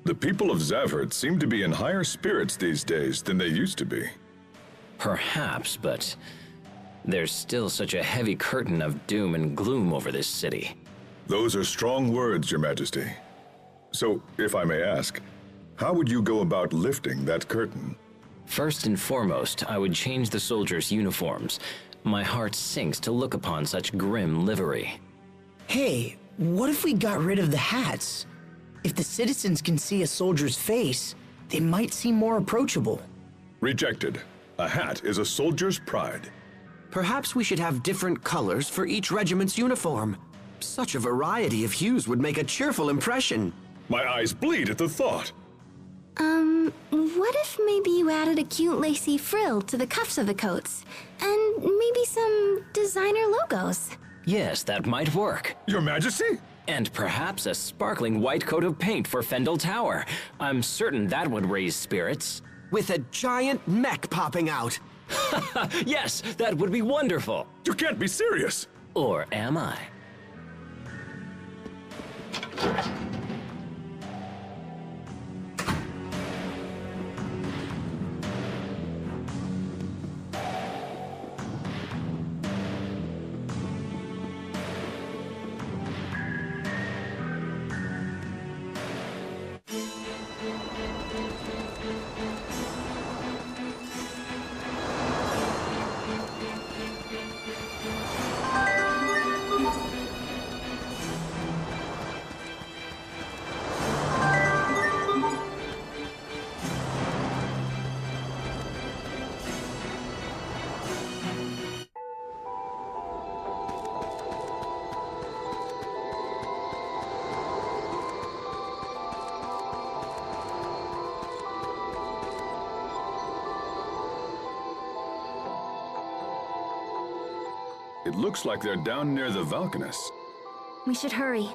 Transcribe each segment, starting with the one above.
The people of Zavert seem to be in higher spirits these days than they used to be. Perhaps, but there's still such a heavy curtain of doom and gloom over this city. Those are strong words, Your Majesty. So, if I may ask, how would you go about lifting that curtain? First and foremost, I would change the soldiers' uniforms. My heart sinks to look upon such grim livery. Hey, what if we got rid of the hats? If the citizens can see a soldier's face, they might seem more approachable. Rejected. A hat is a soldier's pride. Perhaps we should have different colors for each regiment's uniform. Such a variety of hues would make a cheerful impression. My eyes bleed at the thought. What if maybe you added a cute lacy frill to the cuffs of the coats? And maybe some designer logos? Yes, that might work. Your Majesty? And perhaps a sparkling white coat of paint for Fendel Tower. I'm certain that would raise spirits. With a giant mech popping out. Yes, that would be wonderful. You can't be serious. Or am I? It looks like they're down near the Valkanus. We should hurry.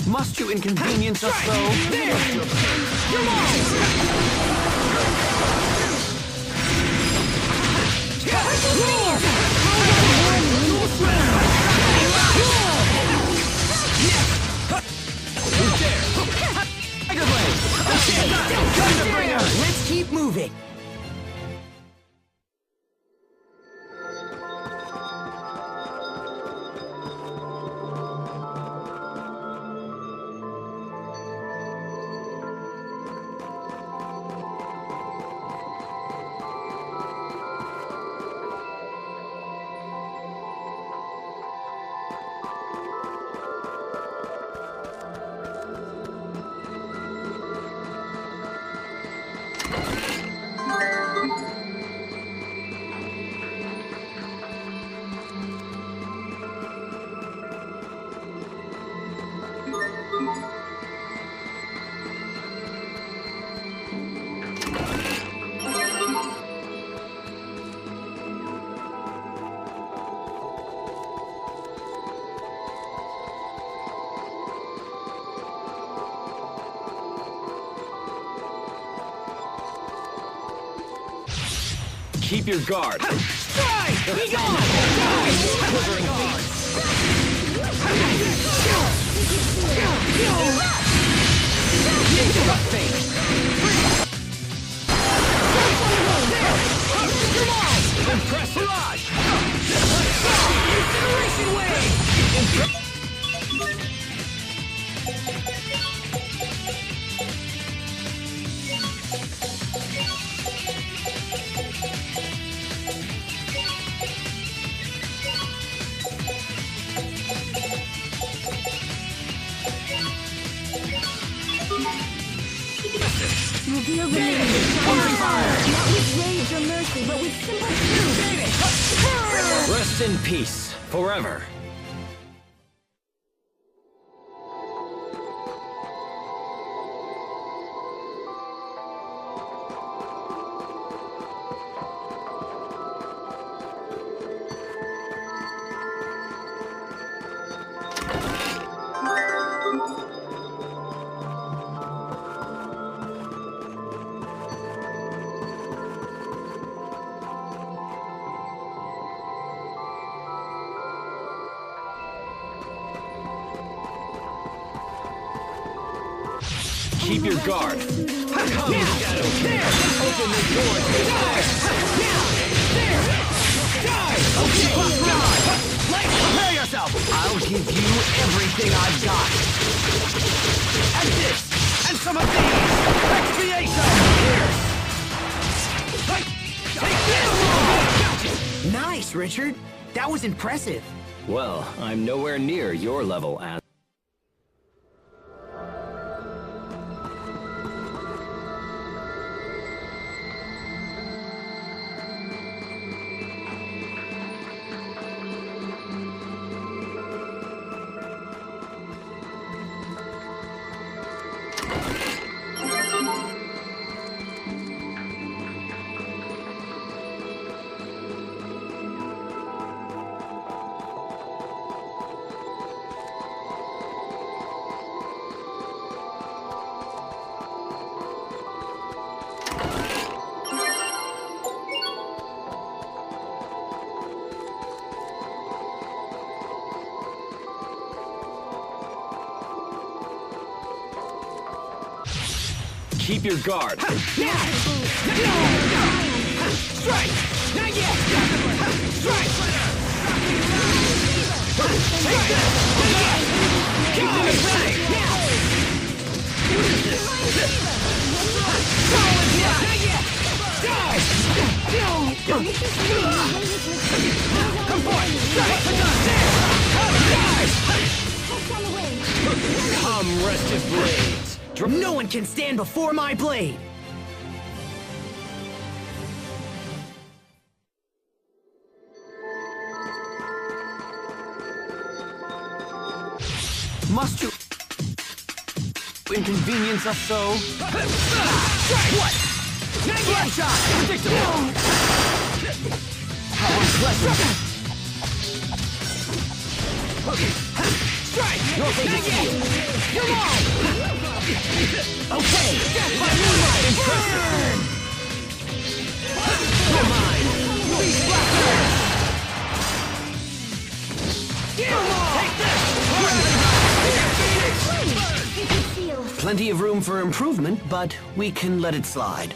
Must you inconvenience us, though? There! Come on! Let's keep moving. Keep your guard. Strike! Be gone! Impressive! Incineration wave! Reveal the name of fire. Not with rage or mercy, but with simple truth. Rest in peace, forever. Keep your guard. Come, Shadow. There. Open the door to the fire. There. Die. Okay. Prepare yourself! I'll give you everything I've got. And this! And some of these! Expiation! Take this! Nice, Richard. That was impressive. Well, I'm nowhere near your level, as keep your guard. Strike! Not yet! Strike! Take this! Keep them at bay! Come forth! Come, restive blades. No one can stand before my blade. Must you inconvenience us so? What? One shot! Predictable! How unpleasant! Strike! You're taking shield! You're wrong! Okay! Death by moonlight! Impressive! You're mine! Beast Blaster! Take this! Plenty of room for improvement, but we can let it slide.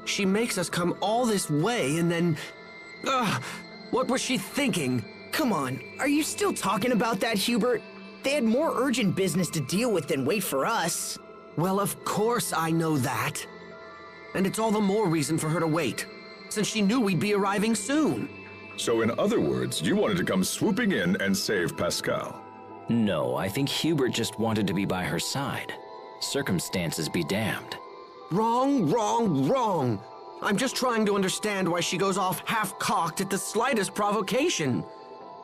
She makes us come all this way and then... what was she thinking? Come on, are you still talking about that, Hubert? They had more urgent business to deal with than wait for us. Well, of course I know that. And it's all the more reason for her to wait, since she knew we'd be arriving soon. So in other words, you wanted to come swooping in and save Pascal. No, I think Hubert just wanted to be by her side. Circumstances be damned. Wrong, wrong, wrong. I'm just trying to understand why she goes off half-cocked at the slightest provocation.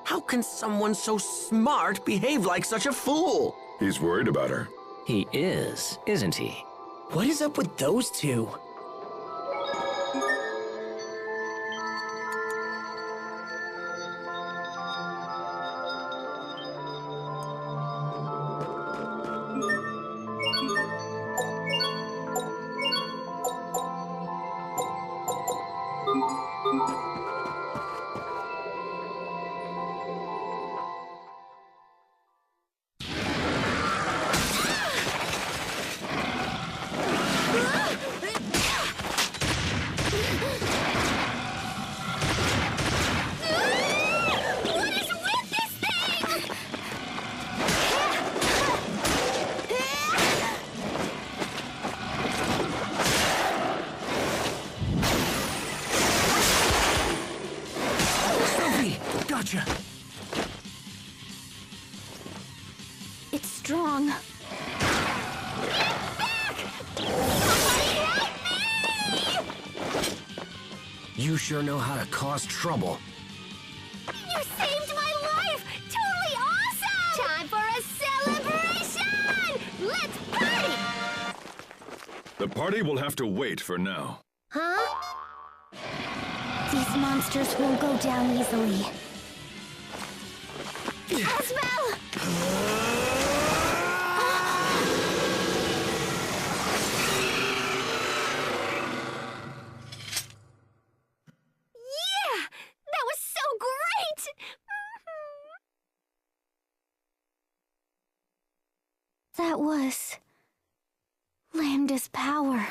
How can someone so smart behave like such a fool? He's worried about her. He is, isn't he? What is up with those two? Gotcha. It's strong. You sure know how to cause trouble. You saved my life! Totally awesome! Time for a celebration! Let's party! The party will have to wait for now. Huh? These monsters won't go down easily. Asbel! Yeah! That was so great! That was Lambda's power.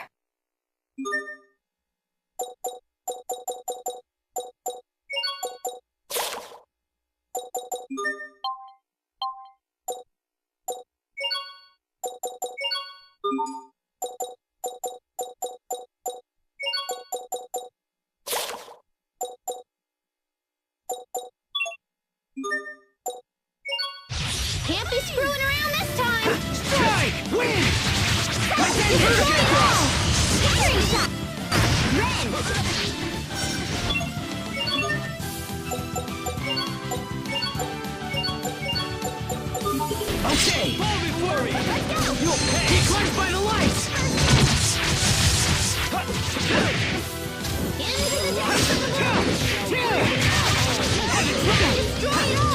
Can't be screwing around this time! Strike! Win! Parry shot! Ren! Okay! Fall before me! Let's go! You okay? He climbs by the lights! Into the depths of the world! Destroy it all!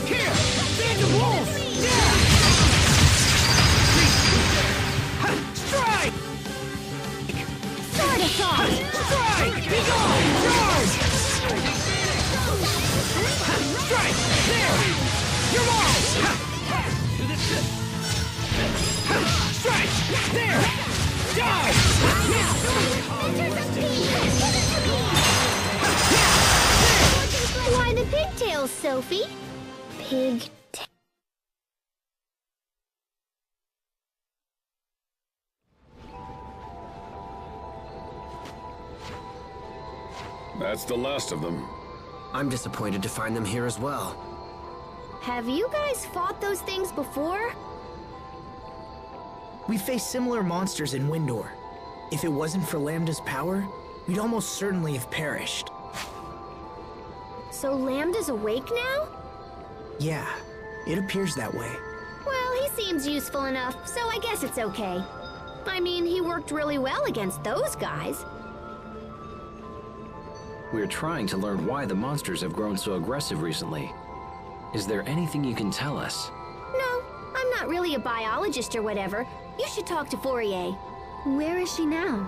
Here! Stand the wolf! Strike! Sword assault! Strike! Be gone! Charge! Strike! There! You're mine! Strike! There! Die! Why the pigtails, Sophie? Pigtails. That's the last of them. I'm disappointed to find them here as well. Have you guys fought those things before? We faced similar monsters in Windor. If it wasn't for Lambda's power, we'd almost certainly have perished. So Lambda's awake now? Yeah, it appears that way. Well, he seems useful enough, so I guess it's okay. I mean, he worked really well against those guys. We're trying to learn why the monsters have grown so aggressive recently. Is there anything you can tell us? No, I'm not really a biologist or whatever. You should talk to Fourier. Where is she now?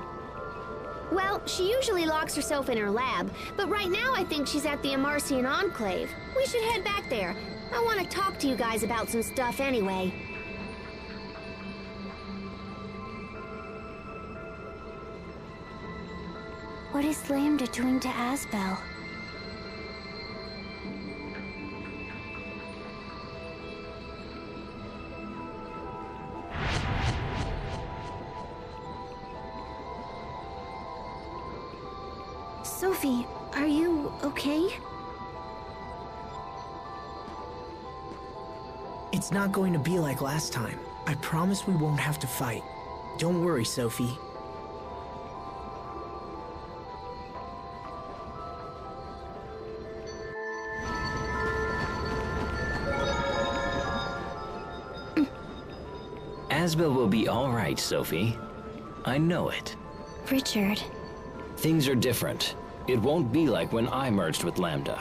Well, she usually locks herself in her lab, but right now I think she's at the Amarcian Enclave. We should head back there. I want to talk to you guys about some stuff anyway. What is Lambda doing to Asbel? Sophie, are you okay? It's not going to be like last time. I promise we won't have to fight. Don't worry, Sophie. Asbel will be all right, Sophie. I know it. Richard. Things are different. It won't be like when I merged with Lambda.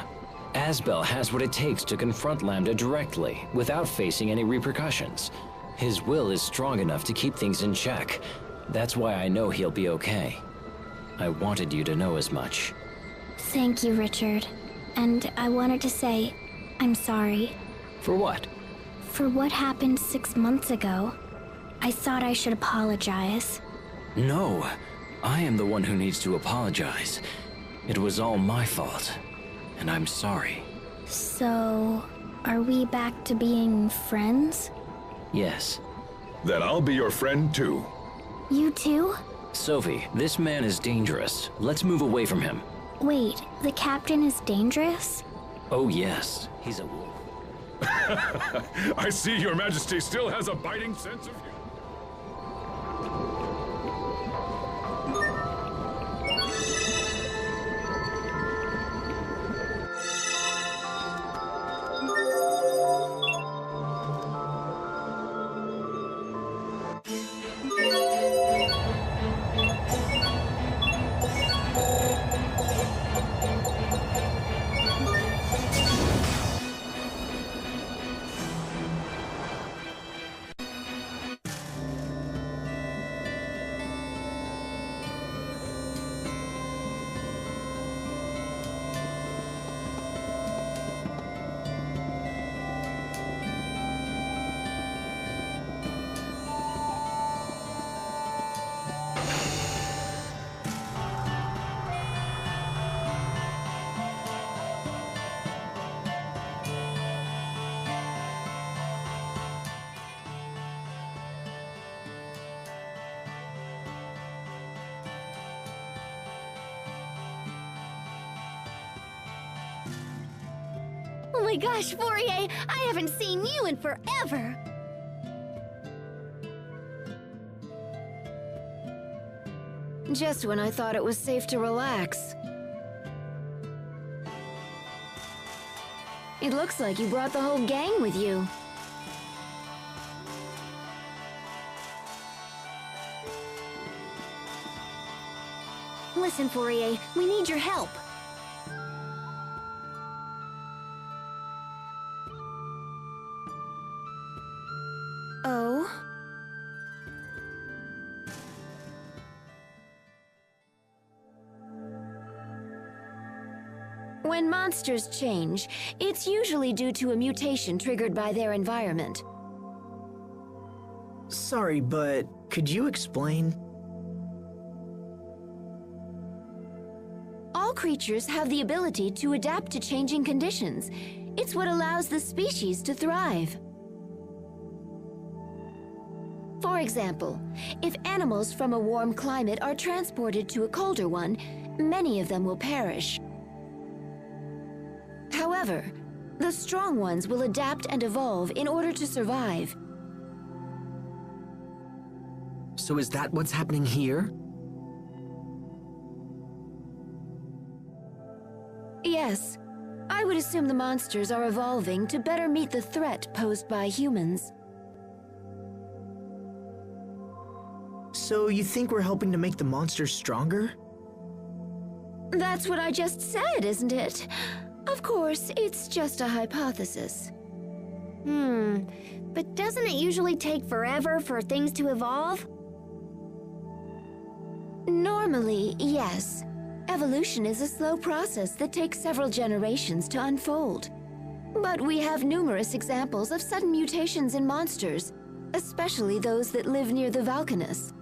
Asbel has what it takes to confront Lambda directly, without facing any repercussions. His will is strong enough to keep things in check. That's why I know he'll be okay. I wanted you to know as much. Thank you, Richard. And I wanted to say, I'm sorry. For what? For what happened 6 months ago. I thought I should apologize. No, I am the one who needs to apologize. It was all my fault, and I'm sorry. So, are we back to being friends? Yes. Then I'll be your friend too. You too? Sophie, this man is dangerous. Let's move away from him. Wait, the captain is dangerous? Oh yes, he's a wolf. I see Your Majesty still has a biting sense of humor. Oh my gosh, Fourier! I haven't seen you in forever! Just when I thought it was safe to relax. It looks like you brought the whole gang with you. Listen, Fourier, we need your help. Oh? When monsters change, it's usually due to a mutation triggered by their environment. Sorry, but could you explain? All creatures have the ability to adapt to changing conditions. It's what allows the species to thrive. For example, if animals from a warm climate are transported to a colder one, many of them will perish. However, the strong ones will adapt and evolve in order to survive. So is that what's happening here? Yes, I would assume the monsters are evolving to better meet the threat posed by humans. So you think we're helping to make the monsters stronger? That's what I just said, isn't it? Of course, it's just a hypothesis. But doesn't it usually take forever for things to evolve? Normally, yes. Evolution is a slow process that takes several generations to unfold. But we have numerous examples of sudden mutations in monsters, especially those that live near the volcanoes.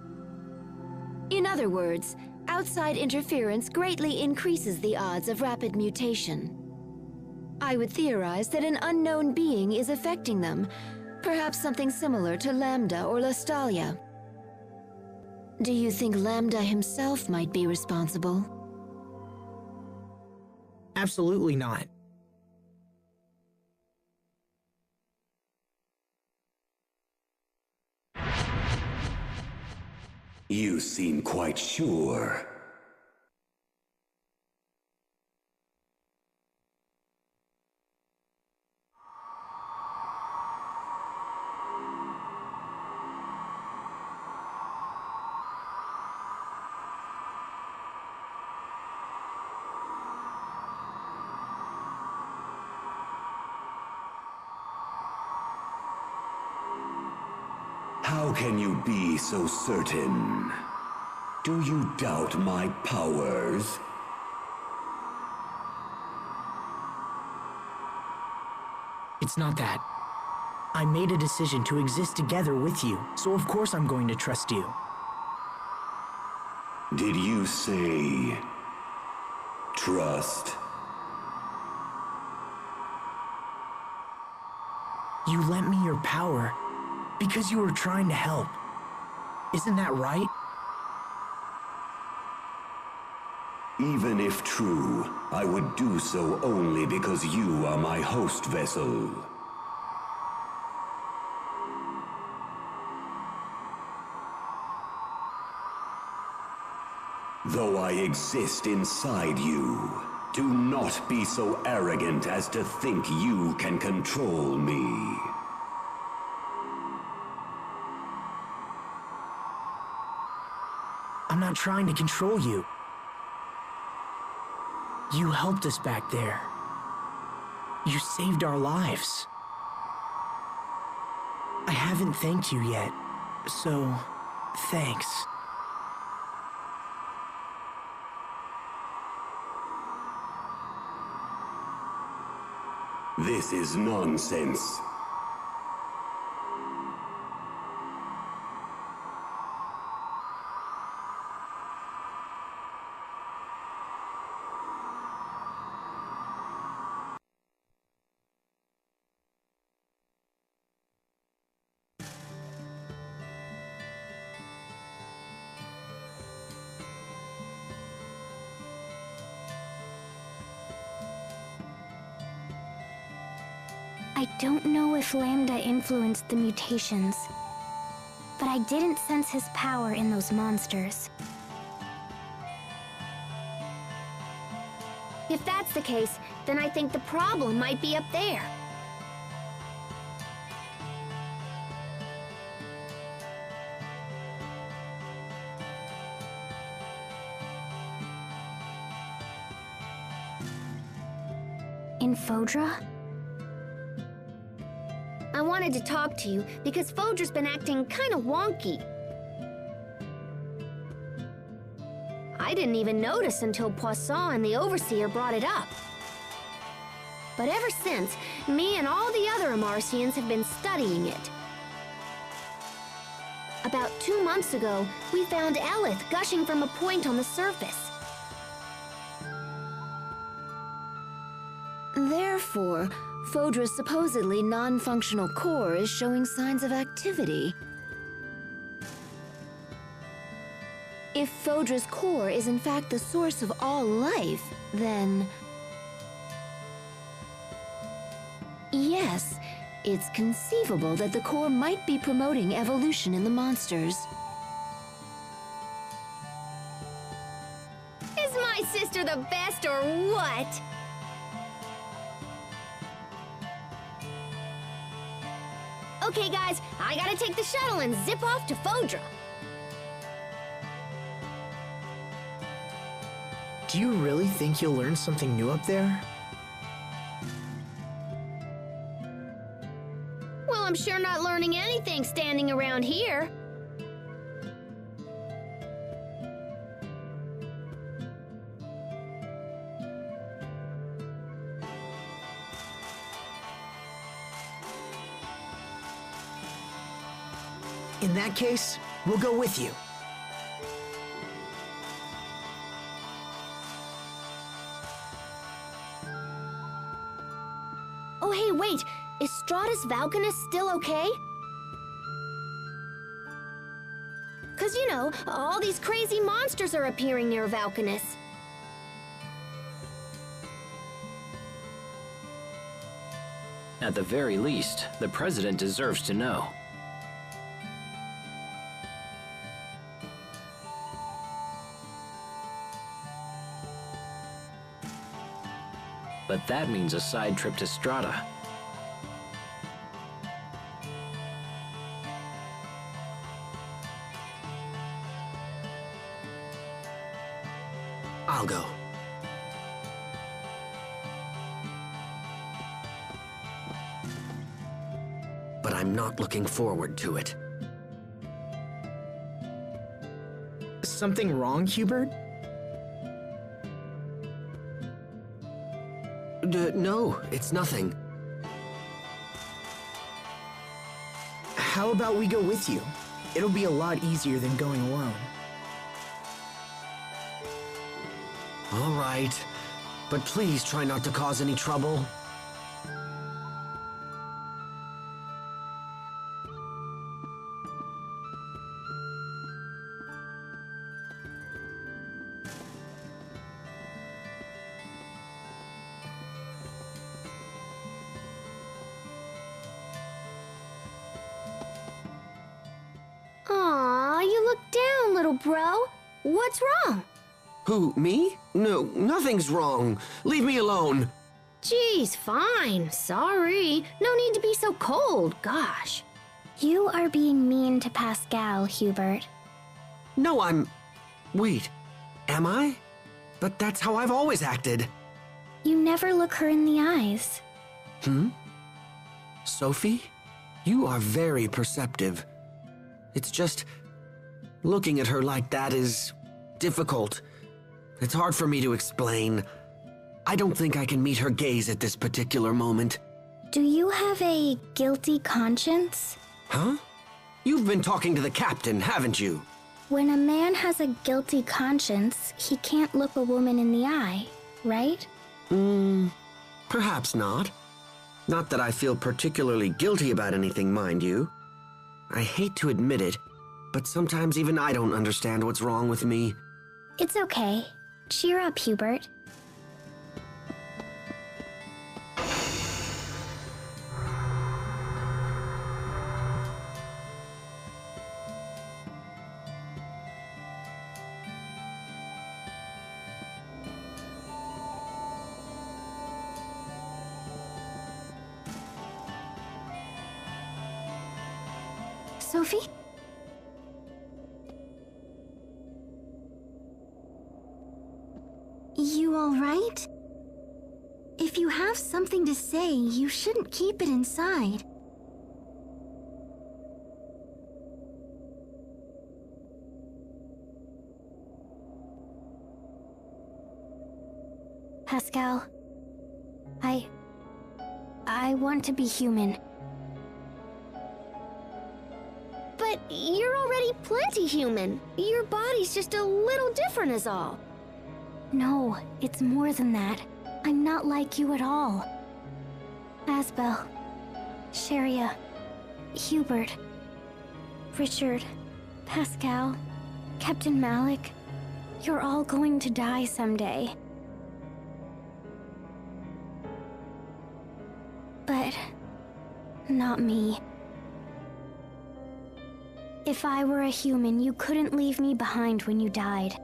In other words, outside interference greatly increases the odds of rapid mutation. I would theorize that an unknown being is affecting them, perhaps something similar to Lambda or Lastalia. Do you think Lambda himself might be responsible? Absolutely not. You seem quite sure. How can you be so certain? Do you doubt my powers? It's not that. I made a decision to exist together with you, so of course I'm going to trust you. Did you say trust? You lent me your power because you were trying to help. Isn't that right? Even if true, I would do so only because you are my host vessel. Though I exist inside you, do not be so arrogant as to think you can control me. I'm not trying to control you. You helped us back there. You saved our lives. I haven't thanked you yet, so thanks. This is nonsense. I don't know if Lambda influenced the mutations, but I didn't sense his power in those monsters. If that's the case, then I think the problem might be up there. In Fodra? I wanted to talk to you because Fodra's been acting kind of wonky. I didn't even notice until Poisson and the Overseer brought it up. But ever since, me and all the other Amarcians have been studying it. About 2 months ago, we found Elith gushing from a point on the surface. Therefore, Fodra's supposedly non-functional core is showing signs of activity. If Fodra's core is in fact the source of all life, then... yes, it's conceivable that the core might be promoting evolution in the monsters. Is my sister the best or what? Okay, guys, I gotta take the shuttle and zip off to Fodra. Do you really think you'll learn something new up there? Well, I'm sure not learning anything standing around here. In that case, we'll go with you. Oh, hey, wait. Is Stratus Valkanus still okay? 'Cause, you know, all these crazy monsters are appearing near Valkanus. At the very least, the President deserves to know. But that means a side trip to Strata. I'll go. But I'm not looking forward to it. Something wrong, Hubert? No, it's nothing. How about we go with you? It'll be a lot easier than going alone. All right, but please try not to cause any trouble. little bro. What's wrong? Who, me? No, nothing's wrong. Leave me alone. Geez, fine. Sorry. No need to be so cold, gosh. You are being mean to Pascal, Hubert. No, Wait, am I? But that's how I've always acted. You never look her in the eyes. Sophie? You are very perceptive. It's just... looking at her like that is... difficult. It's hard for me to explain. I don't think I can meet her gaze at this particular moment. Do you have a guilty conscience? Huh? You've been talking to the captain, haven't you? When a man has a guilty conscience, he can't look a woman in the eye, right? Perhaps not. Not that I feel particularly guilty about anything, mind you. I hate to admit it, but sometimes even I don't understand what's wrong with me. It's okay. Cheer up, Hubert. Sophie? You all right? If you have something to say, you shouldn't keep it inside. Pascal, I want to be human. But you're already plenty human. Your body's just a little different is all. No, it's more than that. I'm not like you at all. Asbel, Sharia, Hubert, Richard, Pascal, Captain Malik, you're all going to die someday. But not me. If I were a human, you couldn't leave me behind when you died.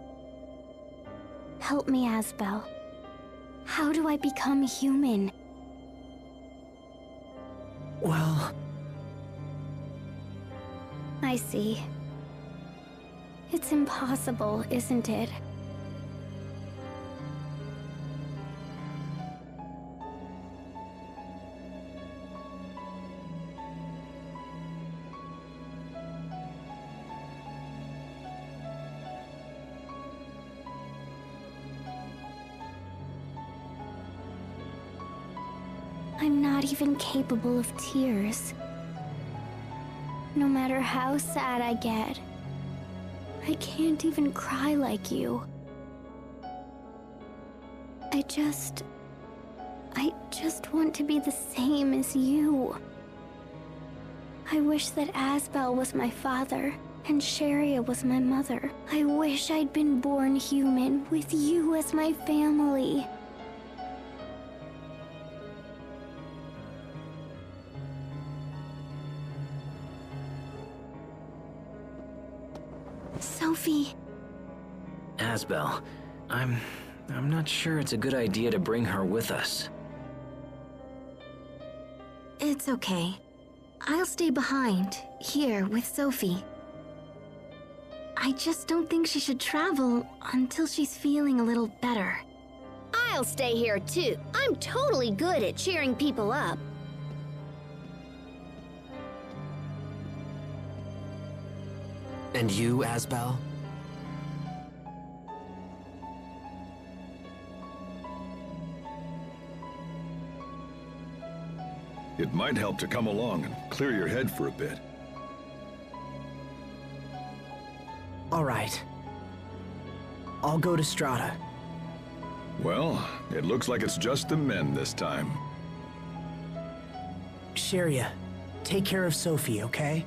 Help me, Asbel. How do I become human? Well... I see. It's impossible, isn't it? I'm not even capable of tears. No matter how sad I get, I can't even cry like you. I just want to be the same as you. I wish that Asbel was my father and Sharia was my mother. I wish I'd been born human with you as my family. Sophie. Asbel, I'm not sure it's a good idea to bring her with us. It's okay. I'll stay behind, here with Sophie. I just don't think she should travel until she's feeling a little better. I'll stay here too. I'm totally good at cheering people up. And you, Asbel? It might help to come along and clear your head for a bit. All right. I'll go to Strata. Well, it looks like it's just the men this time. Sharia, take care of Sophie, okay?